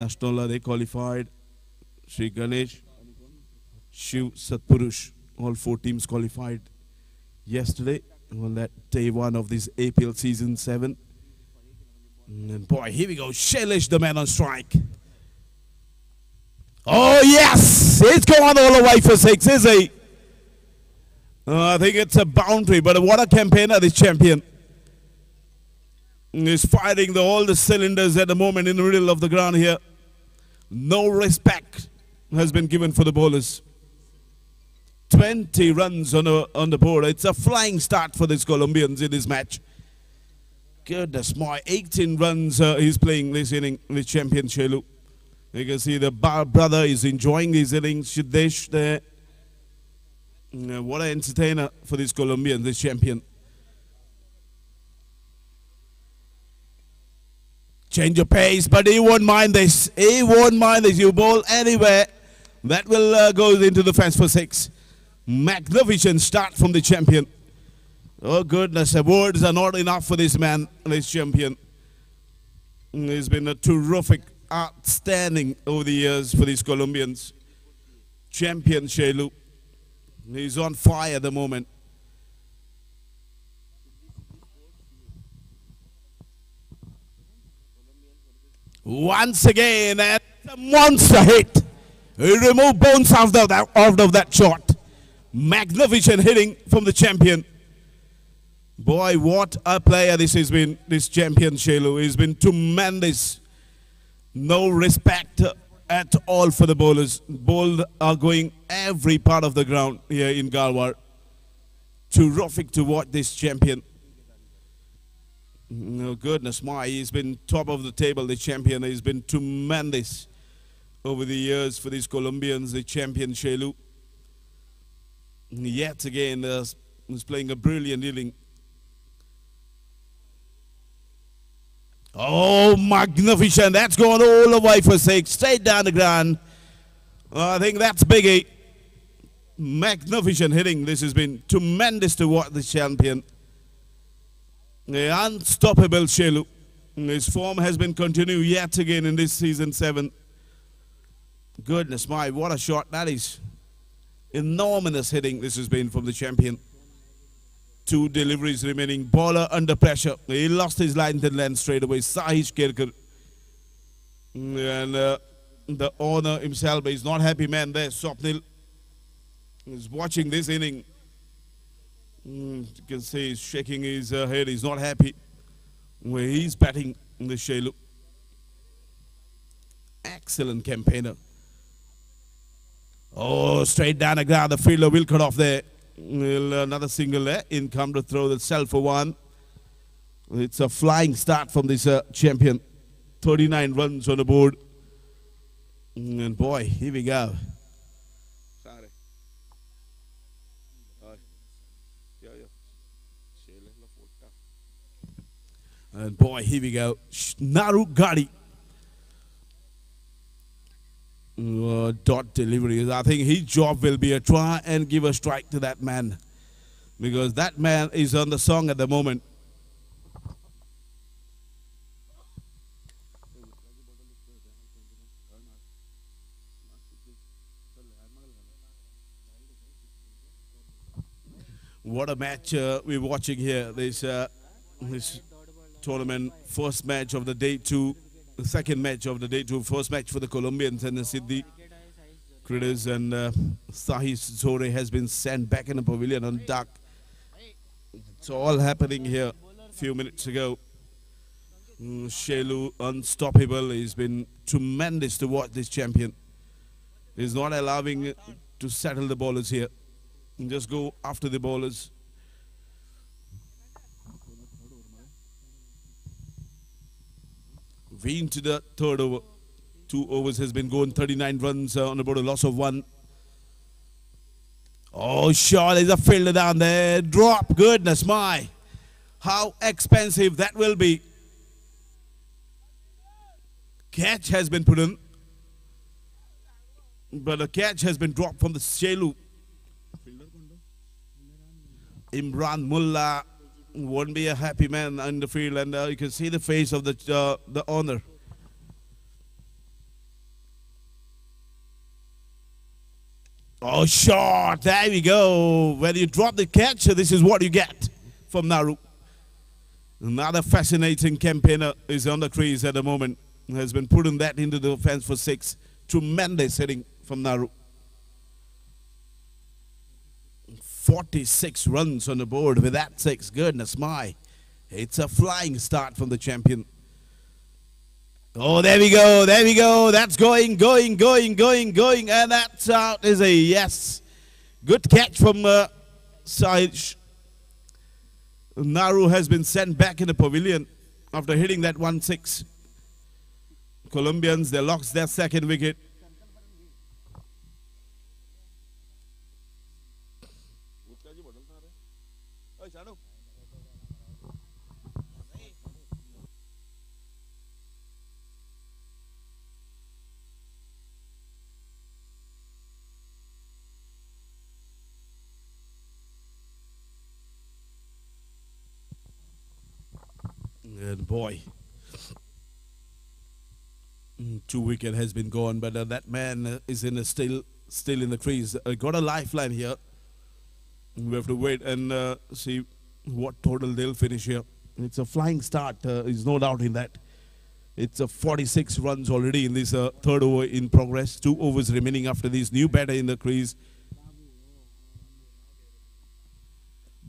National they qualified. Sri Ganesh, Shiv Satpurush, all four teams qualified yesterday on that day one of this APL season 7. And boy, here we go. Shailesh, the man on strike. Oh, yes! It's going all the way for 6, is he? I think it's a boundary, but what a campaigner, this champion. He's firing all the cylinders at the moment in the middle of the ground here. No respect has been given for the bowlers. 20 runs on the board. It's a flying start for these Colombians in this match. Goodness my, 18 runs he's playing this inning with champion Shailu. You can see the brother is enjoying his innings. Siddesh there. What an entertainer for this Colombian, this champion. Change of pace, but he won't mind this. He won't mind this. You bowl anywhere. That will go into the fence for 6. Magnificent start from the champion. Oh goodness, awards are not enough for this man, this champion. He's been a terrific, outstanding over the years for these Colombians. Champion Shailu. He's on fire at the moment. Once again, a monster hit. He removed bones out of that shot. Magnificent hitting from the champion. Boy, what a player this has been, this champion Shailu. He's been tremendous. No respect at all for the bowlers. Bowled are going every part of the ground here in Garwar. Terrific to watch this champion. Oh, goodness my, he's been top of the table, the champion. He's been tremendous over the years for these Colombians, the champion Shailu. Yet again, he's playing a brilliant inning. Oh, magnificent. That's going all the way for 6, straight down the ground. I think that's Biggie. Magnificent hitting. This has been tremendous to watch the champion. The unstoppable Shailu. His form has been continued yet again in this season 7. Goodness my, what a shot that is. Enormous hitting this has been from the champion. 2 deliveries remaining. Bowler under pressure. He lost his line to length straight away. Sahish Kerkar. And the owner himself is not happy man there. Swapnil is watching this inning. You can see he's shaking his head. He's not happy where he's batting the Shailu. Excellent campaigner. Oh, straight down the ground. The fielder will cut off there. Another single there. In come to throw the self for 1. It's a flying start from this champion. 39 runs on the board. And boy, here we go. And boy, here we go. Naru Gadi. Dot delivery. I think his job will be to try and give a strike to that man. Because that man is on the song at the moment. What a match we're watching here. This tournament, first match of the day 2, the second match of the day 2, first match for the Colombians and the Siddi Critters, and Sahish Zore has been sent back in the pavilion on duck. It's all happening here a few minutes ago. Shailu unstoppable. He's been tremendous to watch this champion. He's not allowing to settle the bowlers here. Just go after the bowlers. We into the 3rd over. 2 overs has been going. 39 runs on about a loss of 1. Oh, sure, there's a fielder down there. Drop. Goodness my. How expensive that will be. Catch has been put in. But the catch has been dropped from the Shailu. Imran Mullah won't be a happy man in the field, and you can see the face of the owner. Oh, short. There we go. When you drop the catch, this is what you get from Naru. Another fascinating campaigner is on the crease at the moment. Has been putting that into the offense for 6. Tremendous hitting from Naru. 46 runs on the board with that 6. Goodness my. It's a flying start from the champion. Oh, there we go. There we go. That's going. And that's out is a yes. Good catch from Sahij. Naru has been sent back in the pavilion after hitting that 1-6. Colombians, they lost their second wicket. Good boy. 2 wicket has been gone, but that man is in a still in the crease. Got a lifeline here. We have to wait and see what total they'll finish here. It's a flying start. There's no doubt in that. It's a 46 runs already in this third over in progress. 2 overs remaining after this new batter in the crease.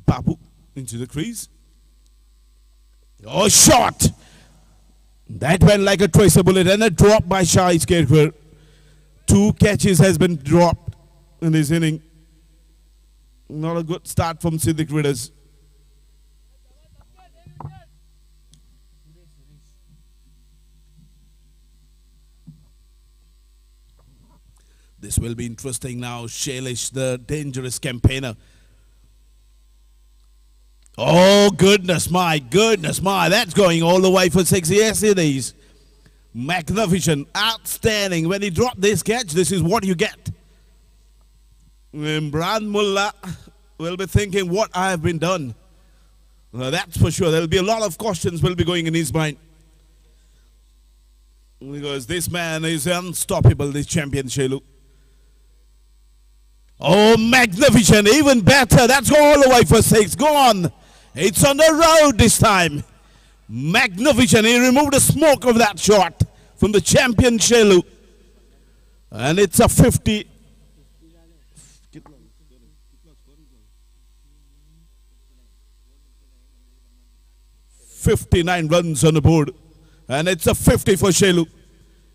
Babu into the crease. Oh, shot! That went like a tracer bullet and a drop by Shahid Scarecrow. 2 catches has been dropped in this inning. Not a good start from Siddique Ridders. This will be interesting now. Shailesh, the dangerous campaigner. Oh, goodness my. That's going all the way for 6. Yes, it is. Magnificent. Outstanding. When he dropped this catch, this is what you get. Imran Mullah will be thinking what I have been done. That's for sure. There will be a lot of questions will be going in his mind. Because this man is unstoppable, this champion Shailu. Oh, magnificent. Even better. That's all the way for 6. Go on. It's on the road this time. Magnificent. He removed the smoke of that shot from the champion Shailu. And it's a 50. 59 runs on the board. And it's a 50 for Shailu.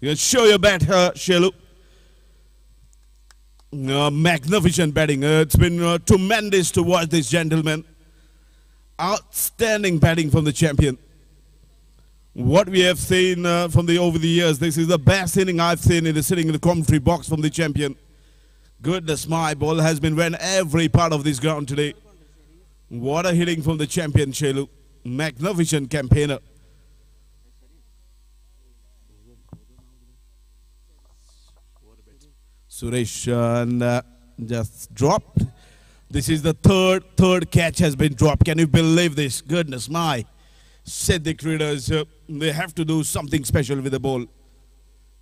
You can show your bat, Shailu. Magnificent batting. It's been tremendous to watch this gentleman. Outstanding batting from the champion. What we have seen from over the years, this is the best inning I've seen in the sitting in the commentary box from the champion. Goodness my, ball has been went every part of this ground today. What a hitting from the champion Shailu. Magnificent campaigner. Suresh just dropped. This is the third catch has been dropped. Can you believe this? Goodness my. Siddique Ridders, they have to do something special with the ball.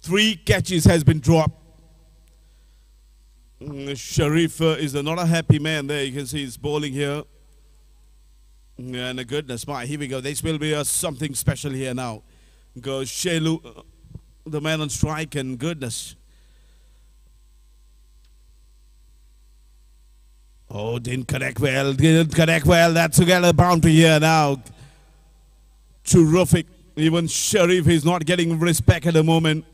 3 catches has been dropped. Sharif is not a happy man there. You can see he's bowling here. And goodness my, here we go. This will be something special here now. Because Shailu, the man on strike, and goodness. Oh, didn't connect well. That's again a boundary here now. Terrific. Even Sharif is not getting respect at the moment.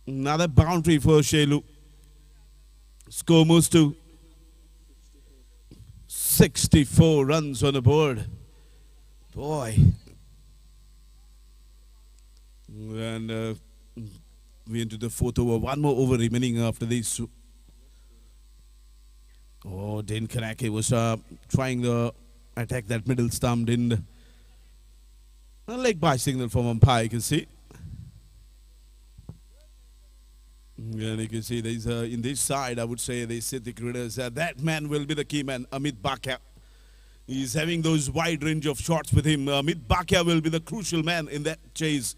Another boundary for Shailu. Score moves to 64 runs on the board. Boy. And we into the 4th over. 1 more over remaining after this. Oh, didn't connect. He was trying to attack that middle stump. Didn't. A leg by signal from umpire, you can see. And you can see there's in this side, I would say, they Siddique Ridders. That man will be the key man, Amit Bhatia. He's having those wide range of shots with him. Amit Bhatia will be the crucial man in that chase.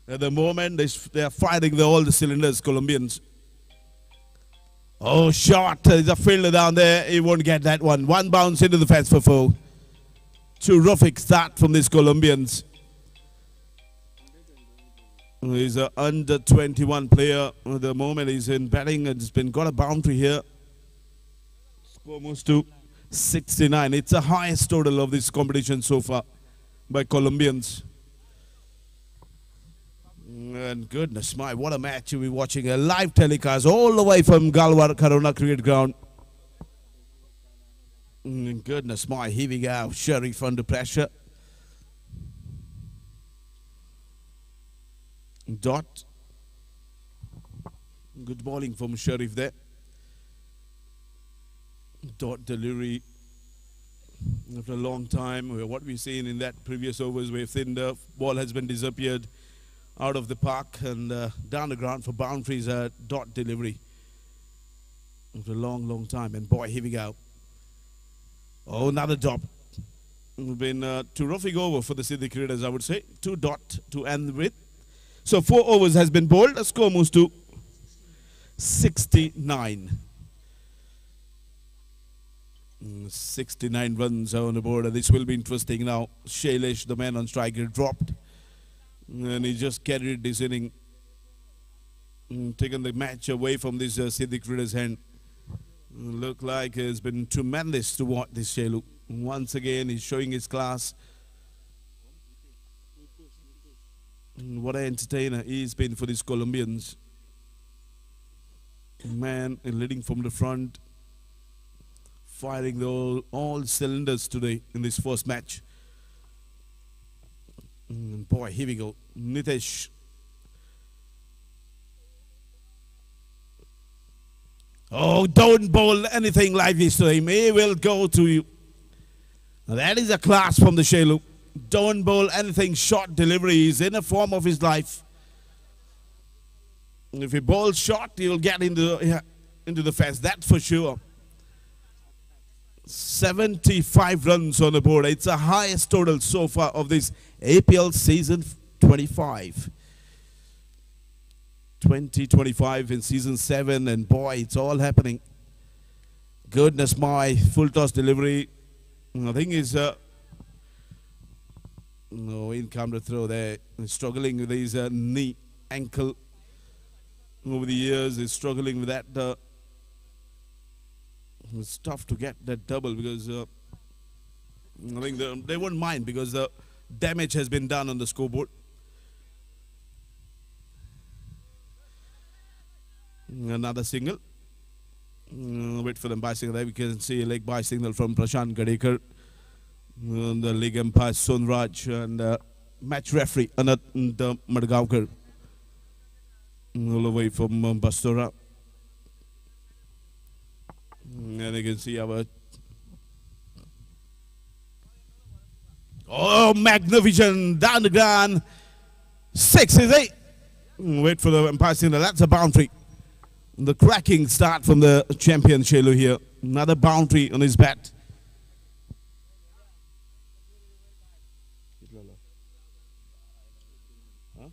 At the moment, they are firing all the cylinders, Colombians. Oh, shot. There's a fielder down there. He won't get that one. One bounce into the fence for 4. Terrific start from these Colombians. He's an under 21 player. At the moment he's in batting and has got a boundary here. Score moves to 69. It's the highest total of this competition so far by Colombians. And goodness my, what a match you'll be watching. A live telecast all the way from Galwar Corona Cricket Ground. Goodness my, here we go. Sharif under pressure. Dot. Good bowling from Sharif there. Dot delivery. After a long time, what we've seen in that previous overs where the ball has been disappeared out of the park and down the ground for boundaries. Dot delivery. After a long time. And boy, here we go. Oh, another dot. Been a terrific over for the Sindhi cricketers, I would say. 2 dot to end with. So 4 overs has been bowled. The score moves to 69. 69 runs on the board. This will be interesting now. Shailesh, the man on striker, dropped. And he just carried this inning. Taken the match away from this Sindhi cricketers' hand. Look like it's been tremendous to watch this Shailu. Once again, he's showing his class. What an entertainer he's been for these Colombians. Man, leading from the front. Firing all cylinders today in this first match. Boy, here we go. Nitesh. Oh, don't bowl anything like this to him. He will go to you. Now that is a class from the Shailu. Don't bowl anything short delivery. He's in a form of his life. If he bowls short, he'll get into the fence. That's for sure. 75 runs on the board. It's the highest total so far of this APL season 25. 2025 in season 7, and boy, it's all happening. Goodness my, full toss delivery. I think is no in-camera throw there. He's struggling with his knee, ankle over the years. He's struggling with that. It's tough to get that double because I think they won't mind because the damage has been done on the scoreboard. Another single. Wait for them by signal there. We can see a leg by signal from Prashant Gadekar. The league umpire Sonraj and match referee Anat Madgavkar. All the way from Bastora. And you can see our... Oh, magnificent! Down the ground. 6 is 8. Wait for the umpire signal. That's a boundary. The cracking start from the champion Shailu here. Another boundary on his bat. Huh?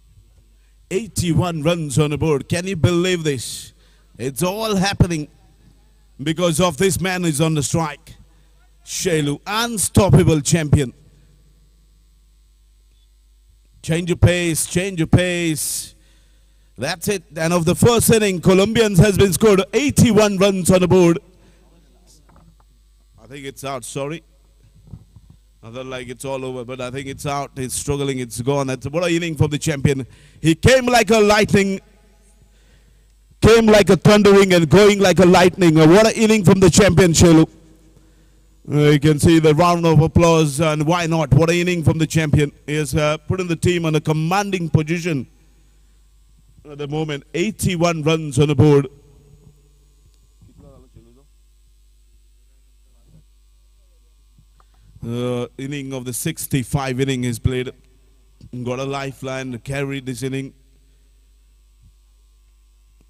81 runs on the board. Can you believe this? It's all happening because of this man who is on the strike. Shailu, unstoppable champion. Change your pace, change your pace. That's it. And of the first inning, Colombians has been scored 81 runs on the board. I think it's out, sorry. I thought like it's all over, but I think it's out. He's struggling, it's gone. That's what an inning from the champion. He came like a lightning, came like a thundering and going like a lightning. What an inning from the champion, Shailu. You can see the round of applause, and why not? What an inning from the champion. He has put in the team on a commanding position. At the moment, 81 runs on the board. Inning of the 65 inning is played. Got a lifeline, carried this inning.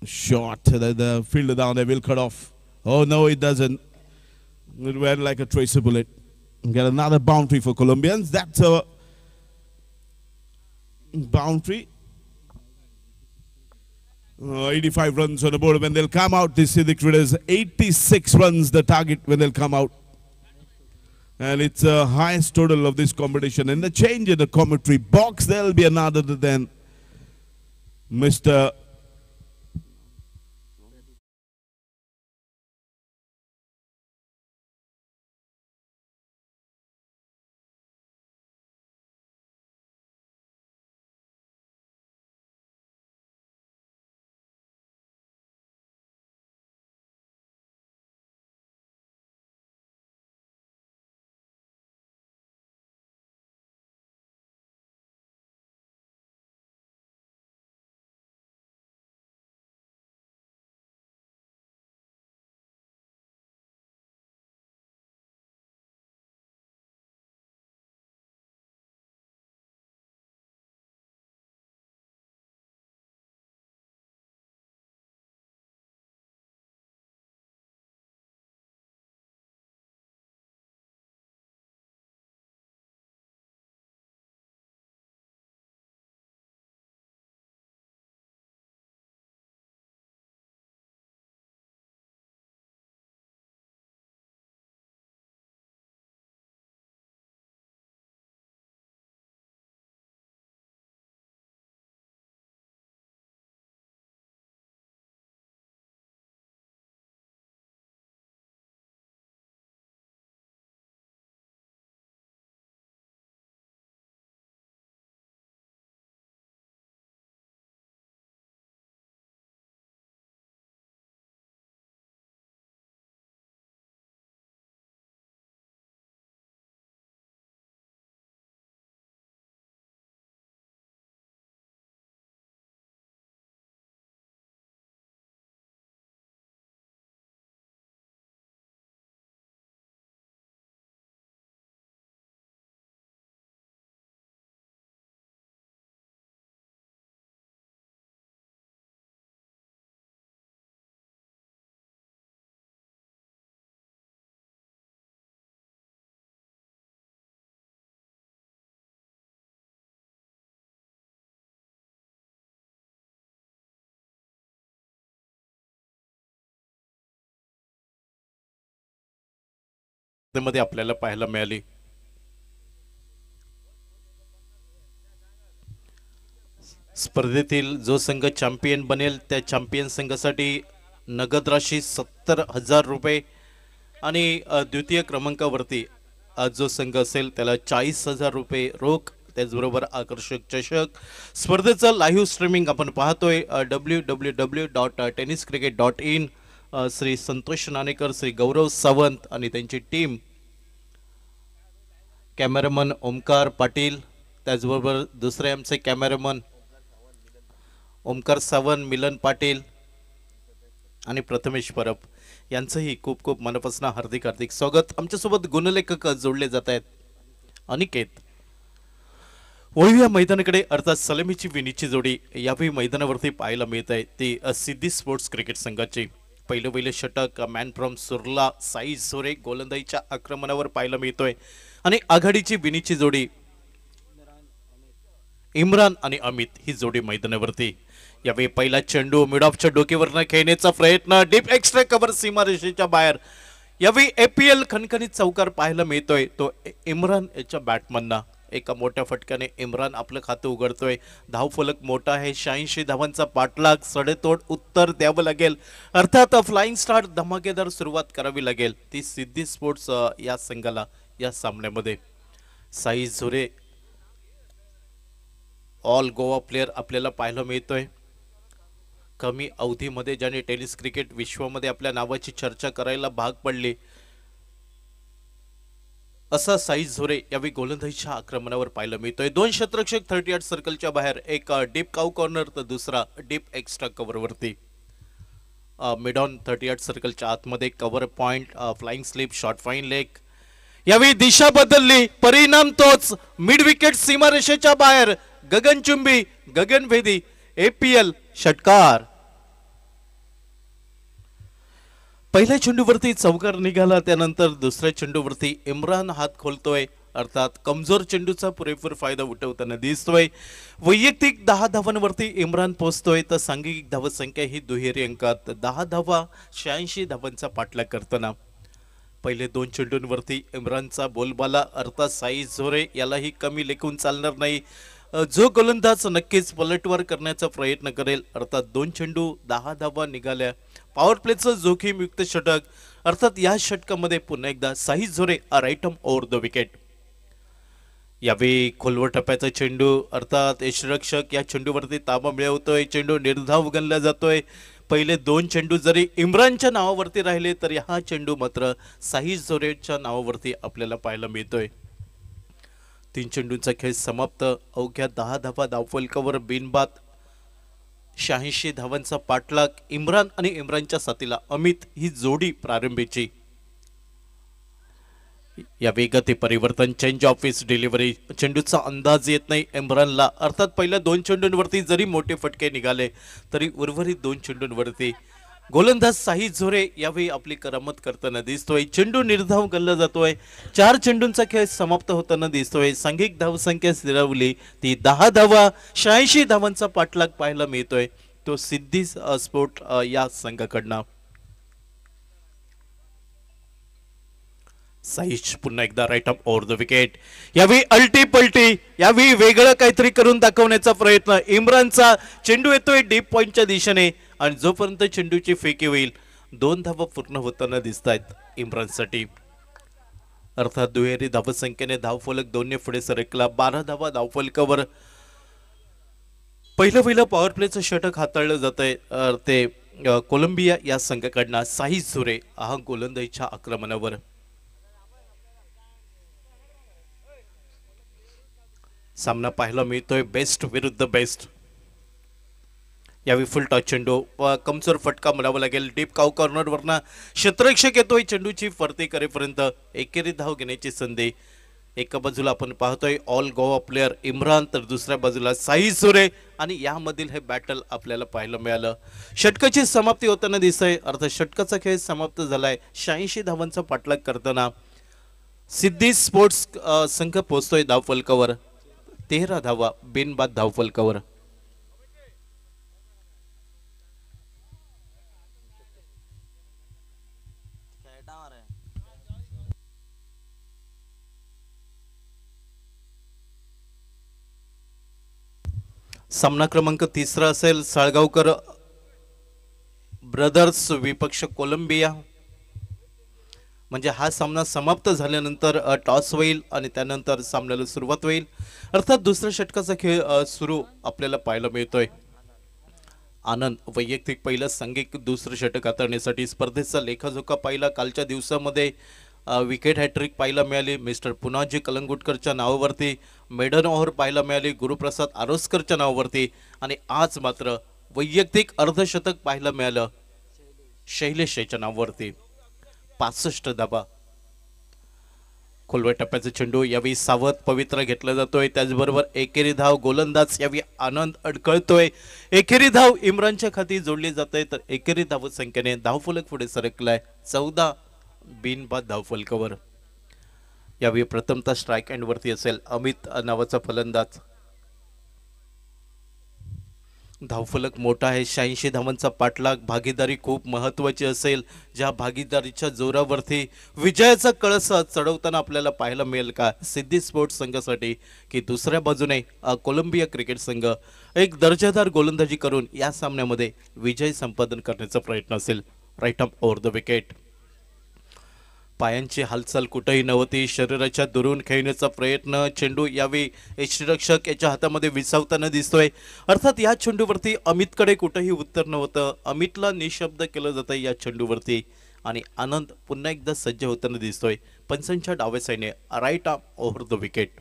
Shot, the fielder down there will cut off. Oh no, it doesn't. It went like a tracer bullet. Get another boundary for Colombians. That's a boundary. 85 runs on the board when they'll come out. This Siddiq Traders 86 runs the target when they'll come out. And it's the highest total of this competition. And the change in the commentary box, there'll be another than Mr. मध्ये आपल्याला पाहायला मिळाली. स्पर्धेतील जो संघ champion बनेल त्या champion संघासाठी नगद राशी 70,000 रुपये आणि द्वितीय क्रमांकावरती जो संघ असेल त्याला 40,000 रुपये रोख, त्याचबरोबर आकर्षक चषक. स्पर्धेचं लाईव्ह स्ट्रीमिंग आपण पाहतोय www.tenniscricket.in. श्री संतोष नाणेकर, श्री गौरव सावंत आणि त्यांची टीम, कॅमेरामन ओमकार पाटील, त्याचबरोबर दुसरे आमचे कॅमेरामन ओमकार सावंत, मिलन पाटील आणि प्रथमेश परब यांचंही खूप खूप मनापासून हार्दिक हार्दिक स्वागत. आमच्यासोबत गुणलेखक जोडले जात आहेत. अनिकेत वळूया मैदानाकडे, अर्थात सलामीची विनीची जोडी यावेळी मैदानावरती पाहायला मिळत आहे ती सिद्धी स्पोर्ट्स क्रिकेट संघाची. पहिलं षटक मॅन फ्रॉम सुरला साई झोरे गोलंदाजीच्या आक्रमणावर पाहायला मिळतोय आणि आघाडीची विनीची जोडी इम्रान आणि अमित ही जोडी मैदानावरती. यावेळी पहिला चेंडू मिड ऑफच्या डोक्यावरनं खेळण्याचा प्रयत्न, डीप एक्स्ट्रा कव्हर सीमारेषेच्या बाहेर. यावेळी APL खणखणीत चौकार पाहायला मिळतोय तो इम्रान याच्या बॅटमनना. एका मोठ्या फटक्याने इम्रान आपलं खातं उघडतोय. धावफलक मोठा आहे, 86 धावांचा पाठलाग, सडेतोड उत्तर द्यावं लागेल. अर्थात फ्लाइंग स्टार धमाकेदार सुरुवात करावी लागेल ती सिद्धी स्पोर्ट्स या संघाला या सामन्यामध्ये. साई झोरे ऑल गोवा प्लेयर आपल्याला पाहायला मिळतोय. कमी अवधीमध्ये ज्याने टेनिस क्रिकेट विश्वामध्ये आपल्या नावाची चर्चा करायला भाग पडली असा साई झोरे यावेळी गोलंदाजीच्या आक्रमणावर पाहायला मिळतोय. 2 क्षेत्ररक्षक 38 सर्कलच्या बाहेर, एक डीप काउ कॉर्नर तर दुसरा डीप एक्स्ट्रा कव्हरवरती. मिड ऑन 38 सर्कलच्या आतमध्ये cover point, flying slip, short fine leg. यावेळी दिशा बदलली, परिणाम तोच, मिड विकेट सीमारेषेच्या बाहेर, गगनचुंबी गगनभेदी APL षटकार. पहिल्या चेंडूवरती चौकार निघाला, त्यानंतर दुसऱ्या चेंडूवरती इम्रान हात खोलतोय अर्थात कमजोर चेंडूचा पुरेपूर फायदा उठवताना दिसतोय. वैयक्तिक 10 धावांवरती इम्रान पोहोचतोय तर सांघिक धावसंख्या ही दुहेरी अंकात 10 धावा 86 धावांचा पाठलाग करताना पहिले 2 चेंडूंवरती इम्रानचा बोलबाला अर्थात साई झोरे यालाही कमी लेखून चालणार नाही. जो गोलंदाज नक्कीच पलटवार करण्याचा प्रयत्न करेल. अर्थात 2 चेंडू 10 धावा निघाल्या. पॉवर प्लेचं जोखीमयुक्त षटक अर्थात या षटकामध्ये पुन्हा एकदा Sai Zore right arm over the wicket. यावेळी खोलवर टप्प्याचा चेंडू अर्थात यष्टीरक्षक या चेंडूवरती ताबा मिळवतोय. चेंडू निर्धाव गणला जातोय. पहिले 2 चेंडू जरी इम्रानच्या नावावरती राहिले तरी हा चेंडू मात्र साई झोरेच्या नावावरती आपल्याला पाहायला मिळतोय. 3 चेंडूंचा खेळ समाप्त. अवघ्या 10 धावा धावफलकावर बिनबाद 86 धावांचा पाठलाग. इम्रान आणि इम्रानच्या साथीला अमित ही जोडी प्रारंभीची. या वेगात परिवर्तन चेंज ऑफिस डिलिव्हरी चेंडूचा अंदाज येत नाही इम्रानला. अर्थात पहिल्या 2 चेंडूंवरती जरी मोठे फटके निघाले तरी उर्वरित 2 चेंडूंवरती गोलंदाज साई झोरे यावेळी आपली करामत करताना दिसतोय. चेंडू निर्धाव गणला जातोय. 4 चेंडूंचा खेळ समाप्त होताना दिसतोय. सांघिक धावसंख्या स्थिरावली ती 10 धावा 86 धावांचा पाठलाग पाहायला मिळतोय तो सिद्धी स्पोर्ट या संघाकडनं. साईश पुन्हा एकदा right up over the wicket. यावेळी अल्टी पलटी यावेळी वेगळं काहीतरी करून दाखवण्याचा प्रयत्न. इम्रानचा चेंडू येतोय डीप पॉइंटच्या दिशेने आणि जोपर्यंत चेंडूची फेकी होईल 2 धावा पूर्ण होताना दिसत आहेत इम्रानसाठी. अर्थात दुहेरी धावसंख्येने धावफलक 2ने पुढे सरकला. 12 धावा धावफलकावर पहिलं पॉवर प्लेचं षटक हाताळलं जात आहे ते कोलंबिया या संघाकडनं. साई झोरे हा गोलंदाजीच्या आक्रमणावर. सामना पाहायला मिळतोय बेस्ट विरुद्ध बेस्ट. यावेळी फुल टॉस चेंडू कमजोर फटका म्हणावा लागेल. डीप काव कॉर्नर वरना क्षेत्ररक्षक येतोय. चेंडूची फरती करेपर्यंत एकेरी धाव घेण्याची संधी. एका बाजूला आपण पाहतोय ऑल गोवा प्लेअर इम्रान तर दुसऱ्या बाजूला साई झोरे आणि यामधील हे बॅटल आपल्याला पाहायला मिळालं. षटकाची समाप्ती होताना दिसतंय. अर्थात षटकाचा खेळ समाप्त झालाय. 86 धावांचा पाठलाग करताना सिद्धी स्पोर्ट्स संघ पोहोचतोय धावफलकावर. 13 धावा बिनबाद धावफलकावर. सामना क्रमांक 3 असेल साळगावकर ब्रदर्स विपक्ष कोलंबिया. म्हणजे हा सामना समाप्त झाल्यानंतर टॉस होईल आणि त्यानंतर सामन्याला सुरुवात होईल. अर्थात दुसऱ्या षटकाचा खेळ सुरू आपल्याला पाहायला मिळतोय. आनंद वैयक्तिक पहिलं सांघिक दुसरं षटक हाताळण्यासाठी स्पर्धेचा लेखाजोखा पाहिला. कालच्या दिवसामध्ये विकेट हॅट्रिक पाहायला मिळाली मिस्टर पुनाजी कलंगुटकरच्या नावावरती. मेडन ओव्हर पाहायला मिळाली गुरुप्रसाद आरोस्करच्या नावावरती. आणि आज मात्र वैयक्तिक अर्धशतक पाहायला मिळालं शैलेशच्या नावावरती. 65 धावा. खोलवर टप्प्याचा चेंडू यावेळी सावध पवित्र घेतला जातोय. त्याचबरोबर एकेरी धाव गोलंदाज यावेळी आनंद अडकळतोय. एकेरी धाव इम्रानच्या खाती जोडली जाते तर एकेरी धाव संख्येने धावफलक पुढे सरकलाय 14 बिनबाद धावफलकावर. यावेळी प्रथमतः स्ट्राईक एंड वरती असेल अमित नावाचा फलंदाज. धावफलक मोठा आहे. 86 धावांचा पाठलाग. भागीदारी खूप महत्वाची असेल. ज्या भागीदारीच्या जोरावरती विजयाचा कळस चढवताना आपल्याला पाहायला मिळेल का सिद्धी स्पोर्ट्स संघासाठी की दुसऱ्या बाजूने कोलंबिया क्रिकेट संघ एक दर्जेदार गोलंदाजी करून या सामन्यामध्ये विजय संपादन करण्याचा प्रयत्न असेल. Right up over the wicket. पायांची हालचाल कुठेही नव्हती. शरीराच्या दुरून खेळण्याचा प्रयत्न. चेंडू यावेळी यष्टीरक्षक याच्या हातामध्ये विसावताना दिसतोय. अर्थात या चेंडूवरती अमितकडे कुठेही उत्तर नव्हतं. अमितला निशब्द केलं जातं या चेंडूवरती आणि आनंद पुन्हा एकदा सज्ज होताना दिसतोय. पंचांच्या डाव्या साईडने right arm over the wicket.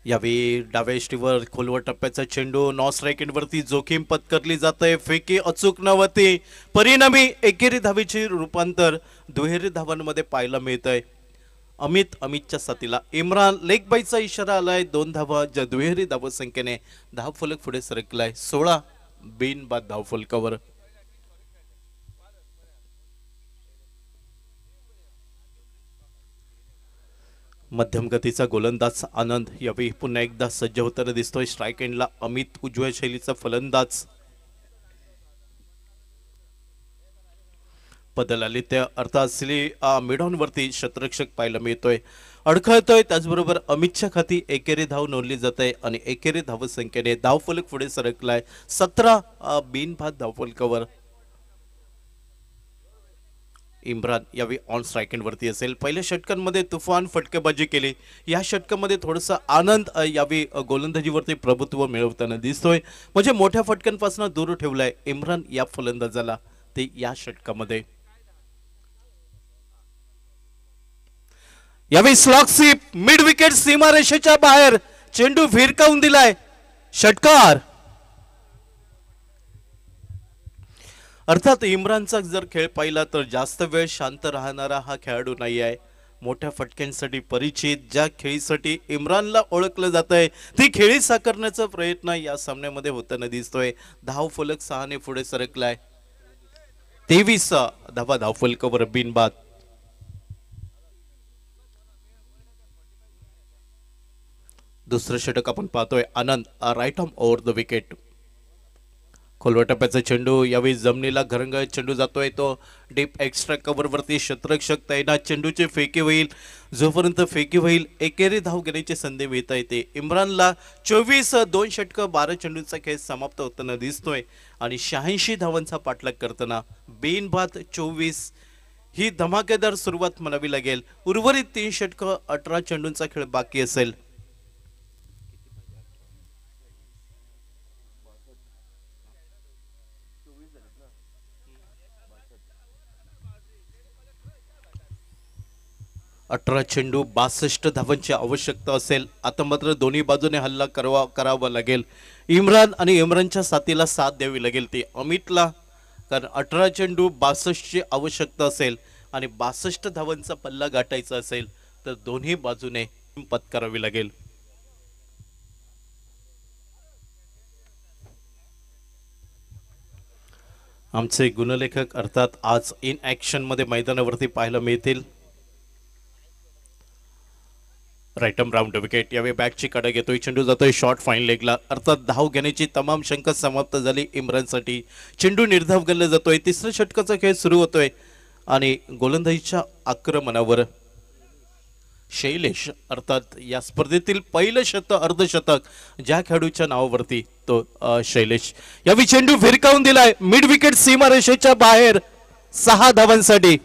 यावेळी डाव्या यष्टीवर खोलवर टप्प्याचा चेंडू नॉ स्ट्राईक एंडवरती जोखीम पत्करली जाते. फेकी अचूक नव्हती. परिणामी एकेरी धावेचे रूपांतर दुहेरी धावांमध्ये पाहायला मिळतंय. अमितच्या साथीला इम्रान लेग बाईचा इशारा आलाय. 2 धावा ज्या दुहेरी धाव संख्येने धावफलक पुढे सरकलाय 16 बिनबाद धावफलकावर. मध्यम गतीचा गोलंदाज आनंद यावेळी पुन्हा एकदा सज्ज होताना दिसतोय. स्ट्राईक एंडला अमित उजव्या शैलीचा फलंदाज. बदलालित्य अर्थ असलेली मिडॉनवरती शतरक्षक पाहायला मिळतोय. अडखळतोय. त्याचबरोबर अमितच्या खाती एकेरी धाव नोंदली जाते आणि एकेरी धावसंख्येने धावफलक पुढे सरकलाय 17 बिनबाद धावफलकावर. इम्रान यावेळी ऑन स्ट्राईक एंड वरती असेल. पहिल्या षटकांमध्ये तुफान फटकेबाजी केली. या षटकामध्ये थोडंसं आनंद यावेळी गोलंदाजीवरती प्रभुत्व मिळवताना दिसतोय. म्हणजे मोठ्या फटक्यांपासून दूर ठेवलाय इम्रान या फलंदाजाला ते या षटकामध्ये. यावेळी स्लॉग स्वीप मिड विकेट सीमारेषेच्या बाहेर चेंडू भिरकावून दिलाय. षटकार. अर्थात इम्रानचा जर खेळ पाहिला तर जास्त वेळ शांत राहणारा हा खेळाडू नाही आहे. मोठ्या फटक्यांसाठी परिचित, ज्या खेळीसाठी इम्रानला ओळखलं जात आहे ती खेळी साकारण्याचा प्रयत्न या सामन्यामध्ये होताना दिसतोय. धाव फलक 6 ने पुढे सरकलाय. 23 धावा धावफलकावर बिनबाद. दुसरं षटक आपण पाहतोय. Anand right arm over the wicket. खोलवर टप्प्याचा चेंडू यावेळी जमिनीला घरंगळत चेंडू जातोय. तो डीप एक्स्ट्रा कव्हर वरती शतरक्षक तैनात. चेंडूची फेकी होईल. जोपर्यंत फेकी होईल एकेरी धाव घेण्याची संधी मिळता येते. इम्रानला 24 2 षटकं 12 चेंडूचा खेळ समाप्त होताना दिसतोय आणि 86 धावांचा पाठलाग करताना बिनबाद 24 ही धमाकेदार सुरुवात म्हणावी लागेल. उर्वरित 3 षटकं 18 चेंडूंचा खेळ बाकी असेल. चेंडू 62 धावांची आवश्यकता असेल. आता मात्र दोन्ही बाजूने हल्ला करावा लागेल. इम्रान आणि इम्रानच्या साथीला साथ द्यावी लागेल ती अमितला, कारण 18 चेंडू 62 ची आवश्यकता असेल आणि 62 धावांचा पल्ला गाठायचा असेल तर दोन्ही बाजूने पत्करावी लागेल. आमचे गुणलेखक अर्थात आज इन ऍक्शन मध्ये मैदानावरती पाहायला मिळतील. Right arm round wicket. यावेळी बॅटची कडा घेतोय. चेंडू जातोय शॉर्ट फाईन लेगला. अर्थात धाव घेण्याची तमाम शंका समाप्त झाली इम्रानसाठी. चेंडू निर्धाव केला जातोय. तिसऱ्या षटकाचा खेळ सुरू होतोय आणि गोलंदाजीच्या आक्रमणावर शैलेश अर्थात या स्पर्धेतील पहिलं अर्धशतक ज्या खेळाडूच्या नावावरती तो शैलेश. यावेळी चेंडू भिरकावून दिलाय मिड विकेट सीमारेषेच्या बाहेर 6 धावांसाठी.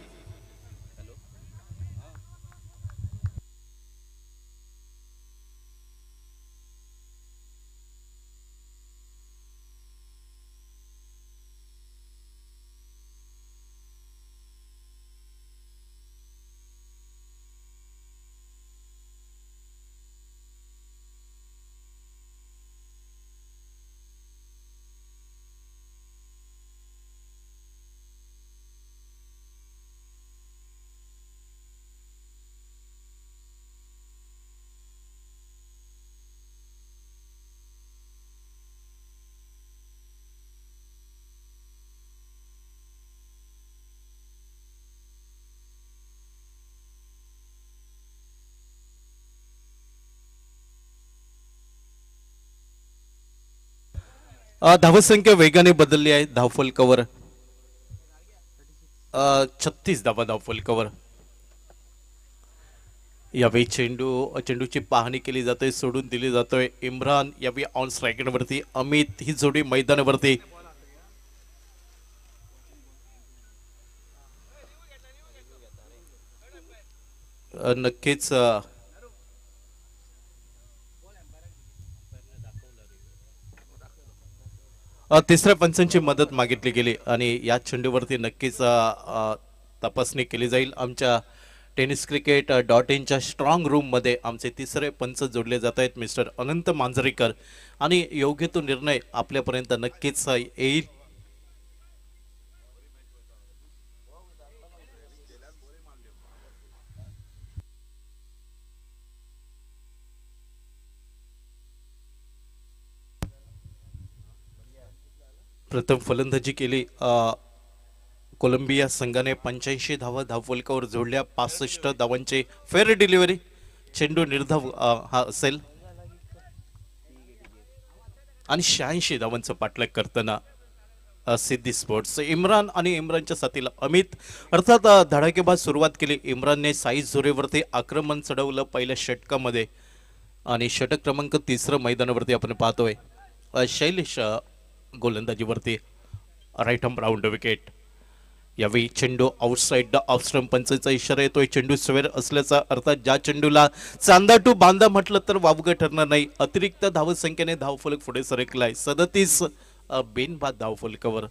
धावसंख्या वेगाने बदलली आहे. धावफलकावर 36 धावा धावफलकावर. यावेळी चेंडूची पाहणी केली जाते. सोडून दिली जातोय. इम्रान यावेळी ऑन स्ट्राईक वरती. अमित ही जोडी मैदानावरती. नक्कीच तिसऱ्या पंचांची मदत मागितली गेली आणि या चेंडूवरती नक्कीच तपासणी केली जाईल. आमच्या tenniscricket.in स्ट्रॉंग रूम मध्ये आमचे तिसरे पंच जोडले जात आहेत मिस्टर अनंत मांजरेकर आणि योग्य तो निर्णय आपल्यापर्यंत नक्कीच येईल. प्रथम फलंदाजी केली कोलंबिया संघाने 85 धावा धावफलकावर जोडल्या. 65 धावांची फेअर डिलिव्हरी. चेंडू निर्धाव हा असेल आणि 86 धावांचं पाठलाग करताना सिद्धी स्पोर्ट्स इम्रान आणि इम्रानच्या साथीला अमित अर्थात धडाकेबाज सुरुवात केली. इम्रानने साईज झोरेवरती आक्रमण चढवलं पहिल्या षटकामध्ये आणि षटक क्रमांक 3 मैदानावरती आपण पाहतोय. शैलेश गोलंदाजीवरती राईट आर्म राऊंड विकेट. यावेळी चेंडू आउटसाइड द ऑफ स्टंप पंचाचा इशारा येतोय. चेंडू स्वेर असल्याचा अर्थात ज्या चेंडूला चांदा टू बांधा म्हटलं तर वावगं ठरणार नाही. अतिरिक्त धावसंख्येने धावफलक पुढे सरकलाय. 37 बिनबाद धावफलकावर.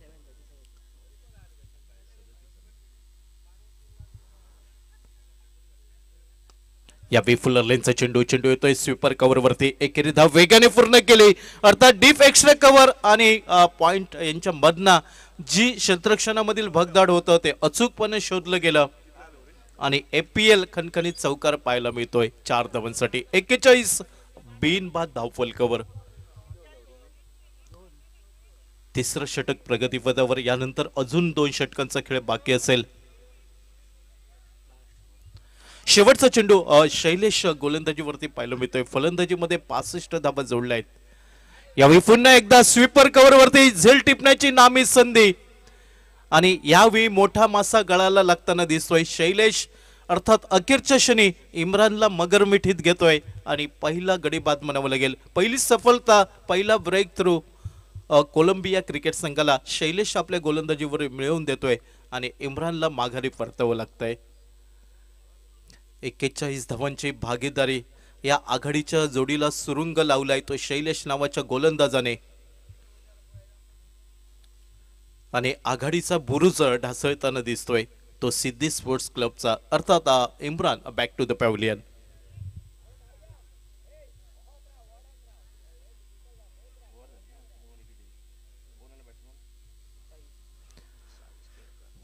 या फुलर लेनचा चेंडू येतोय स्वीपर कव्हर वरती. एकेरी धाव वेगाने पूर्ण केली अर्थात डीप एक्स्ट्रा कव्हर आणि पॉइंट यांच्या मधना जी क्षेत्ररक्षणामधील भगदाड होतं ते अचूकपणे शोधलं गेलं आणि एपीएल खणखणीत चौकार पाहायला मिळतोय 4 धावांसाठी. 41 बिनबाद धावफलकावर. तिसरं षटक प्रगतीपथावर. यानंतर अजून 2 षटकांचा खेळ बाकी असेल. शेवटचा चेंडू शैलेश गोलंदाजीवरती पाहायला मिळतोय. फलंदाजीमध्ये 65 धावा जोडल्या आहेत. यावेळी पुन्हा एकदा स्वीपर कव्हर वरती झेल टिपण्याची नामी संधी आणि यावेळी मोठा मासा गळाला लागताना दिसतोय. शैलेश अर्थात अखेरच्या क्षणी इम्रानला मगर मिठीत घेतोय आणि पहिला गडी बाद म्हणावं लागेल. पहिली सफलता, पहिला ब्रेक थ्रू कोलंबिया क्रिकेट संघाला शैलेश आपल्या गोलंदाजीवर मिळवून देतोय आणि इम्रानला माघारी परतावं लागतंय. 41 धावांची भागीदारी या आघाडीच्या जोडीला सुरुंग लावलाय तो शैलेश नावाच्या गोलंदाजाने आणि आघाडीचा बुरुज ढासळताना दिसतोय तो सिद्धी स्पोर्ट्स क्लबचा अर्थात Imran. Back to the pavilion.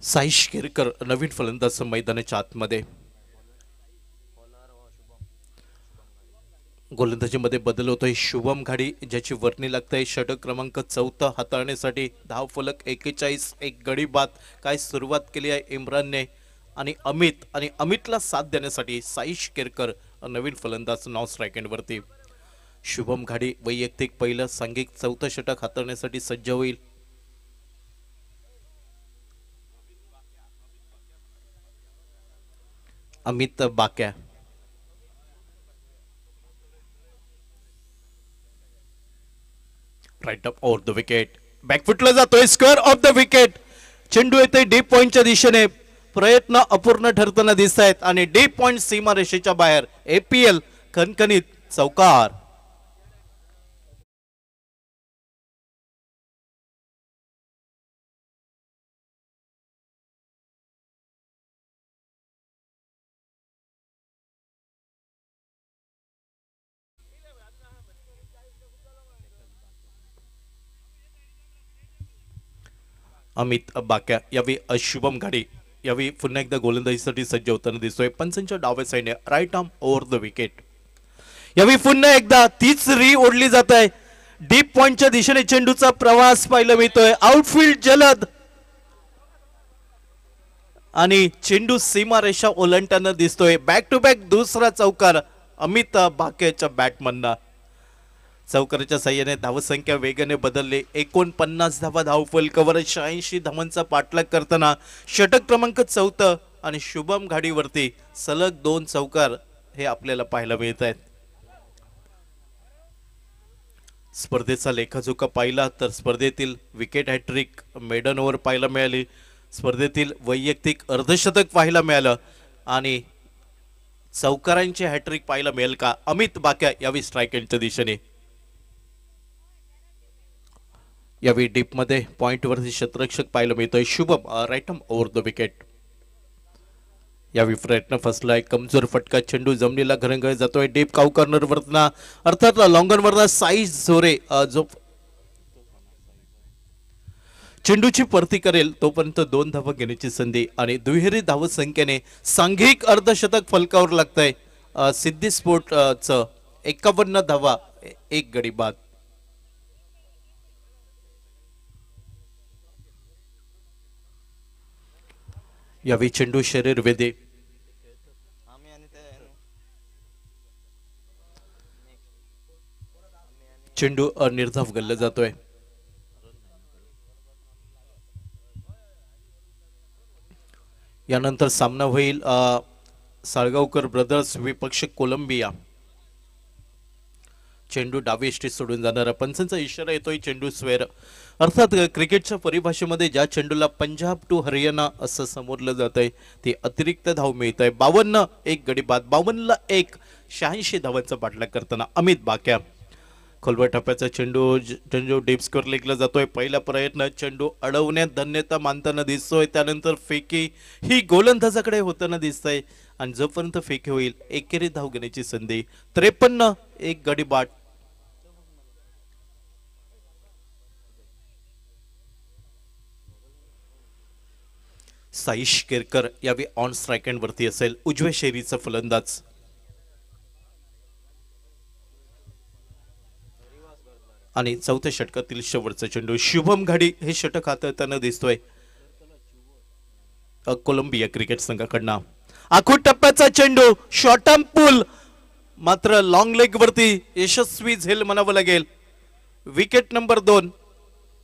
Saish Kerkar नवीन फलंदाज मैदानाच्या आतमध्ये. गोलंदाजीमध्ये बदल होतोय. शुभम घाडी ज्याची वर्णी लागतंय षटक क्रमांक 4 हाताळण्यासाठी. धाव फलक 41, एक गडी बाद. काय सुरुवात केली आहे इम्रानने आणि अमितला साथ देण्यासाठी साईश केरकर नवीन फलंदाज नॉन स्ट्राईक एंडवरती. शुभम घाडी वैयक्तिक पहिलं सांघिक 4थं षटक हाताळण्यासाठी सज्ज होईल. Amit Bakya right up over the wicket. बॅकफुटला जातोय. Square off the wicket. चेंडू येतोय डीप पॉइंटच्या दिशेने. प्रयत्न अपूर्ण ठरताना दिसत आहेत आणि डीप पॉइंट सीमारेषेच्या बाहेर. एपीएल खणखणीत चौकार. अमित बाक्या यावेळी शुभम घाडी यावेळी पुन्हा एकदा गोलंदाजीसाठी सज्ज होताना दिसतोय. पंचांच्या डाव्या साईडने right arm over the wicket. यावेळी पुन्हा एकदा तीच री ओढली जात आहे. डीप पॉइंटच्या दिशेने चेंडूचा प्रवास पाहायला मिळतोय. आउटफील्ड जलद आणि चेंडू सीमारेषा ओलांडताना दिसतोय. बॅक टू बॅक दुसरा चौकार अमित बाक्याच्या बॅटमनना. चौकाराच्या साह्याने धावसंख्या वेगाने बदलली. 49 धावा धावफलकावर. 86 धावांचा पाठलाग करताना षटक क्रमांक 4 आणि शुभम घाडीवरती सलग 2 चौकार हे आपल्याला पाहायला मिळत आहेत. स्पर्धेचा लेखाजोखा पाहिला तर स्पर्धेतील विकेट हॅट्रिक मेडन ओव्हर पाहायला मिळाली. स्पर्धेतील वैयक्तिक अर्धशतक पाहायला मिळालं आणि चौकारांची हॅट्रिक पाहायला मिळेल का. अमित बाक्या यावेळी स्ट्राईक एंडच्या दिशेने. यावेळी डीप मध्ये पॉइंट वरती क्षेत्ररक्षक पाहायला मिळतोय. Shubham right arm over the wicket. यावेळी प्रयत्न फसलाय. कमजोर फटका. चेंडू जमिनीला घरंगळ जातोय. डीप काउ कॉर्नर वरना अर्थात लॉंगन वरना साईज झोरे जो चेंडूची परती करेल तोपर्यंत 2 धावा घेण्याची संधी आणि दुहेरी धावसंख्येने सांघिक अर्धशतक फलकावर लागतंय सिद्धी स्पोर्टचं. 51 धावा, 1 गडी बाद. यावेळी चेंडू शरीर वेदे चेंडू निर्धाव गल्ला जातोय. यानंतर सामना होईल साळगावकर ब्रदर्स विपक्ष कोलंबिया. चेंडू डावी यष्टी सोडून जाणारा पंचांचा इशारा येतोय. चेंडू स्वेर अर्थात क्रिकेटच्या परिभाषेमध्ये ज्या चेंडूला पंजाब टू हरियाणा असं समोरलं जात आहे ते अतिरिक्त धाव मिळत आहे. 52 एक गडी बाद. 52ला 1. 86 धावांचा पाठलाग करताना अमित बाक्या. खोलवर टप्प्याचा चेंडू डीप स्कोअर लेगला जातोय. पहिला प्रयत्न चेंडू अडवण्यात धन्यता मानताना दिसतोय. त्यानंतर फेकी ही गोलंदाजाकडे होताना दिसतंय आणि जोपर्यंत फेकी होईल एकेरी धाव घेण्याची संधी. 53 एक गडी बाद. साईश केरकर यावेळी ऑन स्ट्राईक एंड वरती असेल. उजव्या शैलीचा फलंदाज. आणि चौथ्या षटकातील शेवटचा चेंडू शुभम घाडी हे षटक हाताळताना दिसतोय कोलंबिया क्रिकेट संघाकडनं. आखूड टप्प्याचा चेंडू शॉर्ट टर्म पूल मात्र लॉंग लेग वरती यशस्वी झेल म्हणावं लागेल. Wicket number 2.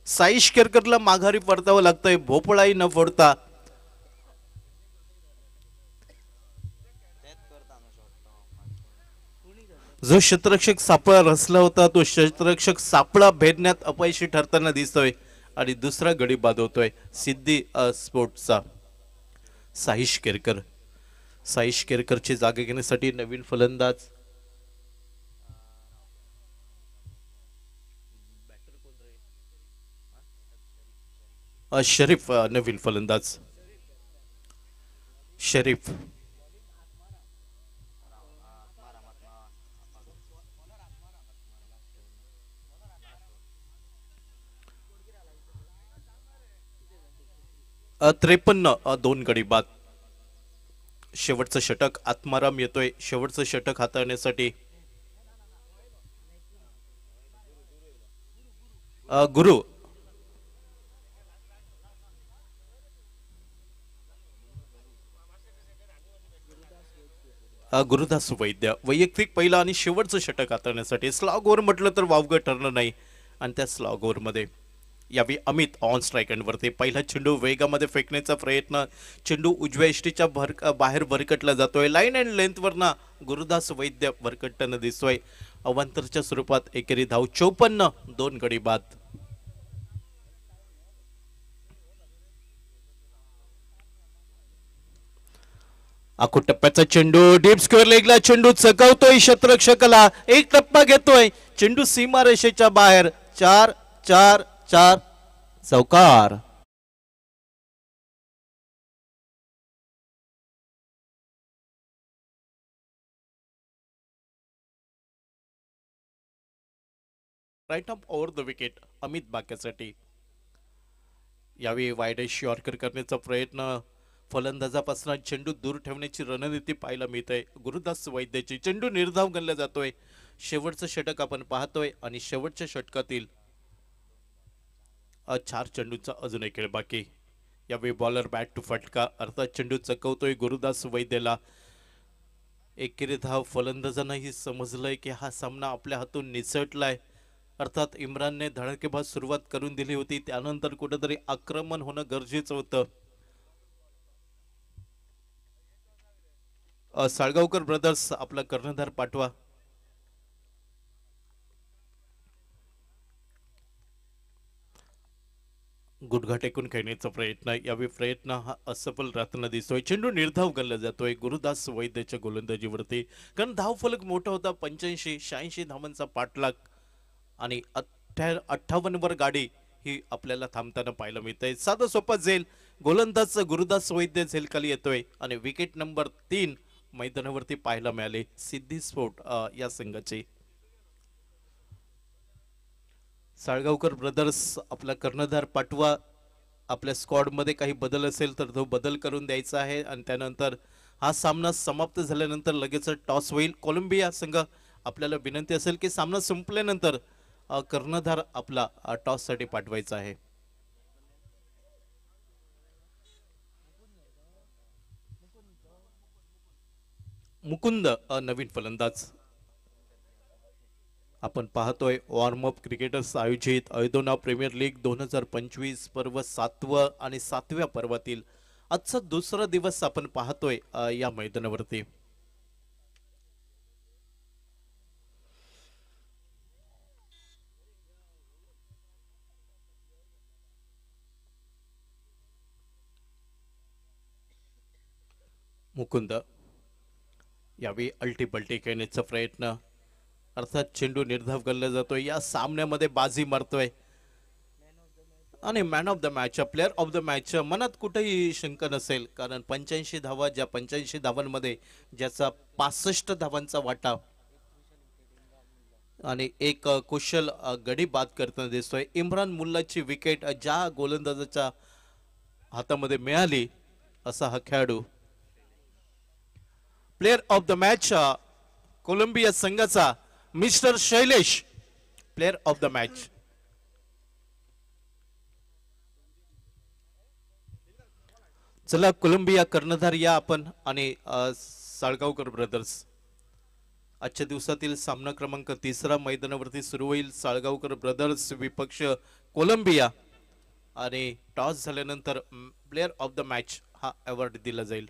साईश केरकरला माघारी परतावं लागतंय भोपळाही न फोडता. जो क्षेत्ररक्षक सापळा रचला होता तो क्षेत्ररक्षक सापळा भेदण्यात अपयशी ठरताना दिसतोय आणि दुसरा गडी बाद होतोय सिद्धी स्पोर्ट्सचा. साईश केरकरची जागा घेण्यासाठी नवीन फलंदाज शरीफ. नवीन फलंदाज शरीफ. 53 2 गडी बाद. शेवटचं षटक आत्माराम येतोय शेवटचं षटक हाताळण्यासाठी. गुरु गुरुदास वैद्य वैयक्तिक पहिला आणि शेवटचं षटक हाताळण्यासाठी. स्लॉग ओव्हर म्हटलं तर वावगं ठरलं नाही आणि त्या स्लॉग ओव्हर मध्ये यावेळी अमित ऑन स्ट्राईक एंड वरती. पहिला चेंडू वेगामध्ये फेकण्याचा प्रयत्न. चेंडू उजव्या यष्टीच्या बाहेर भरकटला जातोय. लाईन अँड लेंथ वरना गुरुदास वैद्य भरकटताना दिसतोय. अवांतरच्या स्वरूपात एकेरी धाव 54 2 गडी बाद. आखूड टप्प्याचा चेंडू डीप स्क्वेअर लेगला चेंडू चकवतोय क्षेत्ररक्षकाला. एक टप्पा घेतोय चेंडू सीमा रेषेच्या बाहेर. 4-4-4 चौकार. Right off over the wicket Amit बाक्यासाठी. यावेळी वाईड यॉर्कर करण्याचा प्रयत्न. फलंदाजापासून चेंडू दूर ठेवण्याची रणनीती पाहायला मिळते गुरुदास वैद्यची. चेंडू निर्धाव गणला जातोय. शेवटचं षटक आपण पाहतोय आणि शेवटच्या षटकातील 4 चेंडूंचा अजून एक खेळ बाकी. यावेळी बॉलर बॅट टू फटका अर्थात चेंडू चकवतोय गुरुदास वैद्यला. एकेरी धाव. फलंदाजांनाही समजलंय की हा सामना आपल्या हातून निसटलाय. अर्थात इम्रानने धडकेबाज सुरुवात करून दिली होती. त्यानंतर कुठेतरी आक्रमण होणं गरजेचं होतं. साळगावकर ब्रदर्स आपला कर्णधार पाठवा. गुडघा टेकून खेळण्याचा प्रयत्न. यावेळी प्रयत्न हा असफल राहताना दिसतोय. चेंडू निर्धाव गणला जातोय गुरुदास वैद्यच्या गोलंदाजीवरती. कारण धाव फलक मोठा होता 85-86 धावांचा पाठलाग आणि 58 वर गाडी ही आपल्याला थांबताना पाहायला मिळते. साधा सोपा झेल गोलंदाज गुरुदास वैद्य झेल खाली येतोय आणि विकेट नंबर 3 मैदानावरती पाहायला मिळाले सिद्धी स्पोर्ट या संघाचे. साळगावकर ब्रदर्स आपला कर्णधार पाठवा. आपल्या स्क्वॉड मध्ये काही बदल असेल तर तो बदल करून द्यायचा आहे आणि त्यानंतर हा सामना समाप्त झाल्यानंतर लगेच टॉस होईल. कोलंबिया संघ आपल्याला विनंती असेल की सामना संपल्यानंतर कर्णधार आपला टॉस साठी पाठवायचा आहे. मुकुंद नवीन फलंदाज. आपण पाहतोय वॉर्मअप क्रिकेटर्स आयोजित ऐदोना प्रीमियर लीग 2025 पर्व 7वं आणि 7व्या पर्वातील आजचा दुसरा दिवस आपण पाहतोय या मैदानावरती. मुकुंद यावेळी अल्टी पलटी खेळण्याचा प्रयत्न, अर्थात चेंडू निर्धाव केला जातोय. या सामन्यामध्ये बाजी मारतोय आणि man of the match, player of the match मनात कुठेही शंका नसेल, कारण 85 धावा, ज्या 85 धावांमध्ये ज्याचा 65 धावांचा वाटा आणि एक कुशल गडी बाद करताना दिसतोय. इम्रान मुल्लाची विकेट ज्या गोलंदाजाच्या हातामध्ये मिळाली असा हा खेळाडू. Player of the match Colombia संघाचा mister Shailesh, player of the match. चला कोलंबिया कर्णधार या आपण आणि साळगावकर ब्रदर्स. आजच्या दिवसातील सामना क्रमांक 3 मैदानावरती सुरू होईल. साळगावकर ब्रदर्स विपक्ष कोलंबिया आणि टॉस झाल्यानंतर प्लेअर ऑफ द मॅच हा अवॉर्ड दिला जाईल.